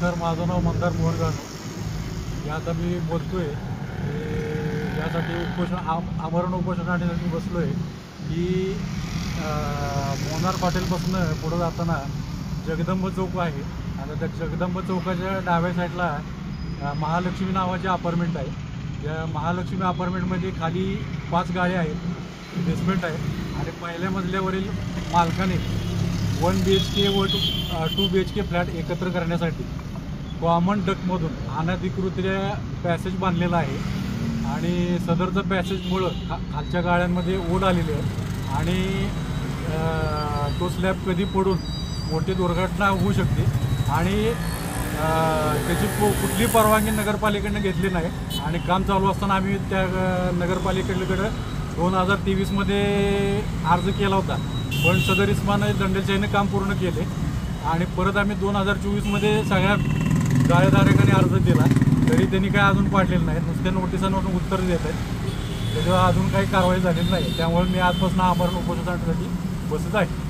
Sir, माझं नाव मंदार मोहन गाणू. हे आता मी बोलतोय यासाठी आमरण उपोषणासाठी बसलो आहे की मोनार हॉटेलपासून पुढं जाताना जगदंब चौक आहे. आता त्या जगदंब चौकाच्या डाव्या साईडला महालक्ष्मी नावाचे अपार्टमेंट आहे. या महालक्ष्मी अपार्टमेंटमध्ये खाली 5 गाड्या आहेत, बेसमेंट आहे आणि पहिल्या मजल्यावरील मालकाने 1 BHK व 2 BHK फ्लॅट एकत्र करण्यासाठी कॉमन डक्टमधून अनधिकृतरित्या पॅसेज बांधलेला आहे आणि सदरचं पॅसेजमुळं खालच्या गाड्यांमध्ये ओढ आलेली आहे आणि तो स्लॅब कधी पडून मोठी दुर्घटना होऊ शकते आणि त्याची कुठली परवानगी नगरपालिकेने घेतली नाही आणि काम चालू असताना आम्ही त्या नगरपालिकेकडे 2023मध्ये अर्ज केला होता, पण सदर इस्माने दंडेलशाहीने काम पूर्ण केले आणि परत आम्ही 2024मध्ये सगळ्या गाळेधारकांनी अर्ज दिला, तरी त्यांनी काय अजून पाडलेलं नाही. नुसत्या नोटिसांवरून उत्तर देत आहेत, त्याच्यावर अजून काही कारवाई झालेली नाही. त्यामुळे मी आजपासून आमरण उपोषणासाठी बसत आहे.